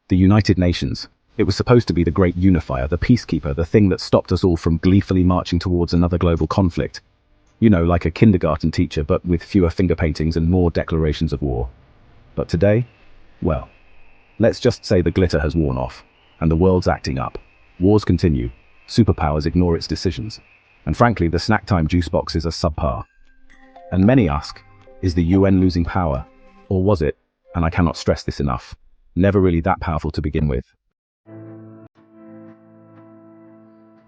The United Nations. It was supposed to be the great unifier, the peacekeeper, the thing that stopped us all from gleefully marching towards another global conflict. You know, like a kindergarten teacher, but with fewer finger paintings and more declarations of war. But today, well, let's just say the glitter has worn off, and the world's acting up. Wars continue, superpowers ignore its decisions, and frankly, the snack time juice boxes are subpar. And many ask, is the UN losing power? Or was it, and I cannot stress this enough, never really that powerful to begin with?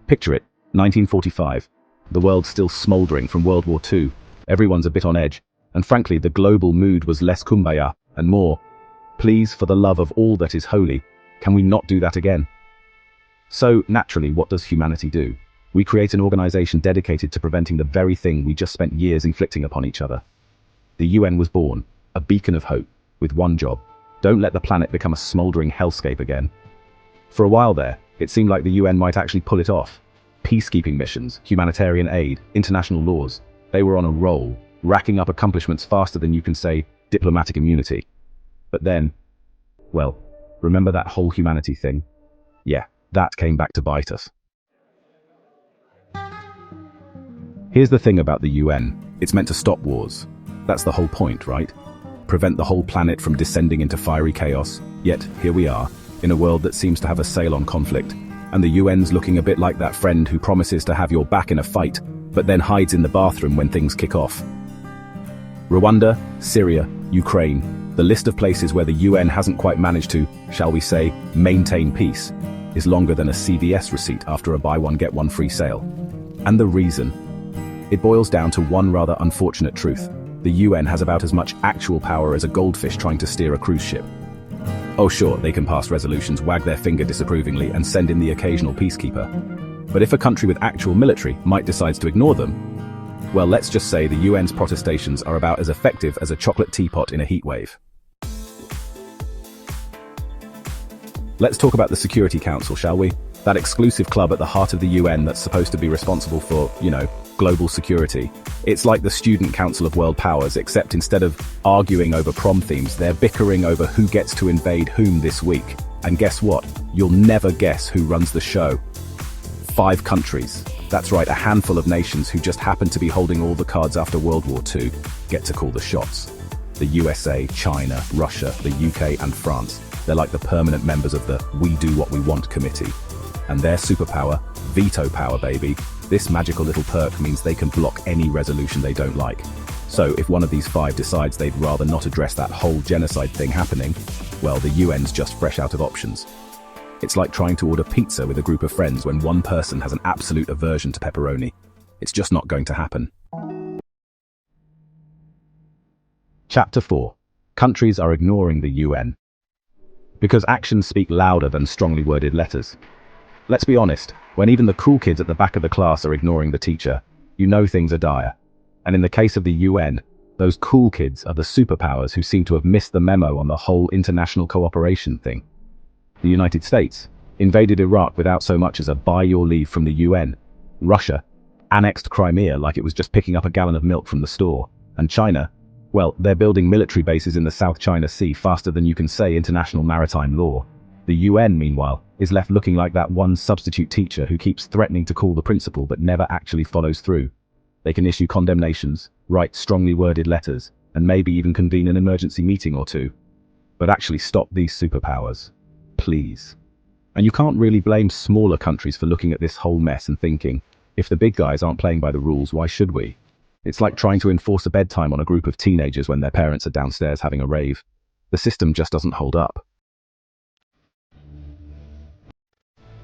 Picture it, 1945. The world's still smoldering from World War II. Everyone's a bit on edge, and frankly, the global mood was less kumbaya and more, please, for the love of all that is holy, can we not do that again? So, naturally, what does humanity do? We create an organization dedicated to preventing the very thing we just spent years inflicting upon each other. The UN was born, a beacon of hope, with one job: don't let the planet become a smoldering hellscape again. For a while there, it seemed like the UN might actually pull it off. Peacekeeping missions, humanitarian aid, international laws, they were on a roll, racking up accomplishments faster than you can say diplomatic immunity. But then, well, remember that whole humanity thing? Yeah, that came back to bite us. Here's the thing about the UN, it's meant to stop wars. That's the whole point, right? Prevent the whole planet from descending into fiery chaos. Yet, here we are, in a world that seems to have a sail on conflict, and the UN's looking a bit like that friend who promises to have your back in a fight, but then hides in the bathroom when things kick off. Rwanda, Syria, Ukraine, the list of places where the UN hasn't quite managed to, shall we say, maintain peace, is longer than a CVS receipt after a buy one get one free sale. And the reason? It boils down to one rather unfortunate truth. The UN has about as much actual power as a goldfish trying to steer a cruise ship. Oh sure, they can pass resolutions, wag their finger disapprovingly, and send in the occasional peacekeeper. But if a country with actual military might decides to ignore them, well, let's just say the UN's protestations are about as effective as a chocolate teapot in a heatwave. Let's talk about the Security Council, shall we? That exclusive club at the heart of the UN that's supposed to be responsible for, global security. It's like the Student Council of World Powers, except instead of arguing over prom themes, they're bickering over who gets to invade whom this week. And guess what? You'll never guess who runs the show. 5 countries. That's right, a handful of nations who just happen to be holding all the cards after World War II get to call the shots. The USA, China, Russia, the UK and France. They're like the permanent members of the We Do What We Want committee. And their superpower, veto power, baby. This magical little perk means they can block any resolution they don't like. So if one of these 5 decides they'd rather not address that whole genocide thing happening, well, the UN's just fresh out of options. It's like trying to order pizza with a group of friends when one person has an absolute aversion to pepperoni. It's just not going to happen. Chapter 4. Countries are ignoring the UN. Because actions speak louder than strongly worded letters. Let's be honest, when even the cool kids at the back of the class are ignoring the teacher, you know things are dire. And in the case of the UN, those cool kids are the superpowers who seem to have missed the memo on the whole international cooperation thing. The United States invaded Iraq without so much as a buy your leave from the UN. Russia annexed Crimea like it was just picking up a gallon of milk from the store. And China, well, they're building military bases in the South China Sea faster than you can say international maritime law. The UN, meanwhile, is left looking like that one substitute teacher who keeps threatening to call the principal but never actually follows through. They can issue condemnations, write strongly worded letters, and maybe even convene an emergency meeting or two. But actually stop these superpowers. Please. And you can't really blame smaller countries for looking at this whole mess and thinking, if the big guys aren't playing by the rules, why should we? It's like trying to enforce a bedtime on a group of teenagers when their parents are downstairs having a rave. The system just doesn't hold up.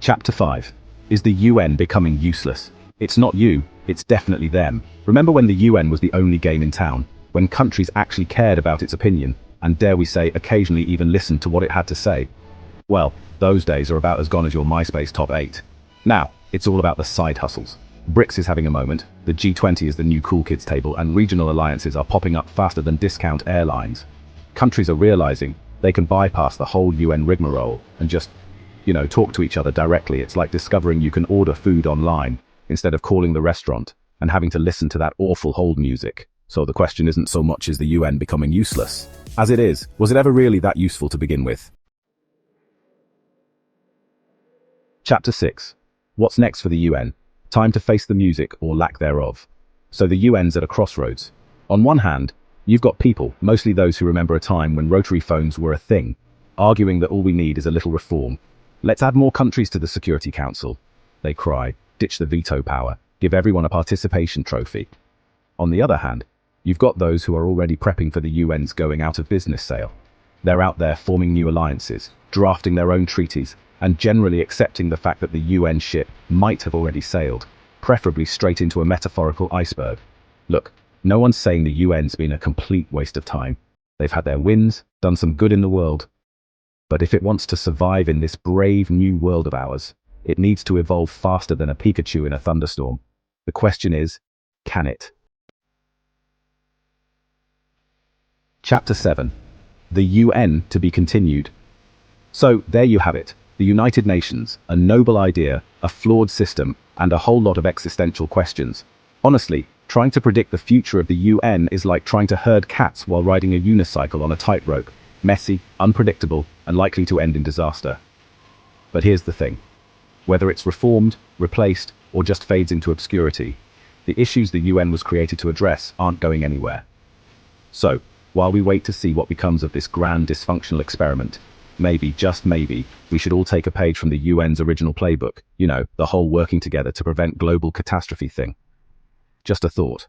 Chapter 5. Is the UN becoming useless? It's not you, it's definitely them. Remember when the UN was the only game in town? When countries actually cared about its opinion, and dare we say, occasionally even listened to what it had to say? Well, those days are about as gone as your MySpace top 8. Now, it's all about the side hustles. BRICS is having a moment, the G20 is the new cool kids table, and regional alliances are popping up faster than discount airlines. Countries are realizing they can bypass the whole UN rigmarole and just, talk to each other directly. It's like discovering you can order food online instead of calling the restaurant and having to listen to that awful hold music. So the question isn't so much is the UN becoming useless, as it is, was it ever really that useful to begin with? Chapter 6. What's next for the UN? Time to face the music, or lack thereof. So the UN's at a crossroads. On one hand, you've got people, mostly those who remember a time when rotary phones were a thing, arguing that all we need is a little reform. Let's add more countries to the Security Council, they cry. Ditch the veto power. Give everyone a participation trophy. On the other hand, you've got those who are already prepping for the UN's going out of business sale. They're out there forming new alliances, drafting their own treaties, and generally accepting the fact that the UN ship might have already sailed, preferably straight into a metaphorical iceberg. Look, no one's saying the UN's been a complete waste of time. They've had their wins, done some good in the world. But if it wants to survive in this brave new world of ours, it needs to evolve faster than a Pikachu in a thunderstorm. The question is, can it? Chapter 7. The UN to be continued. So, there you have it. The United Nations, a noble idea, a flawed system, and a whole lot of existential questions. Honestly, trying to predict the future of the UN is like trying to herd cats while riding a unicycle on a tightrope. Messy, unpredictable, and likely to end in disaster. But here's the thing. Whether it's reformed, replaced, or just fades into obscurity, the issues the UN was created to address aren't going anywhere. So, while we wait to see what becomes of this grand dysfunctional experiment, maybe, just maybe, we should all take a page from the UN's original playbook, you know, the whole working together to prevent global catastrophe thing. Just a thought.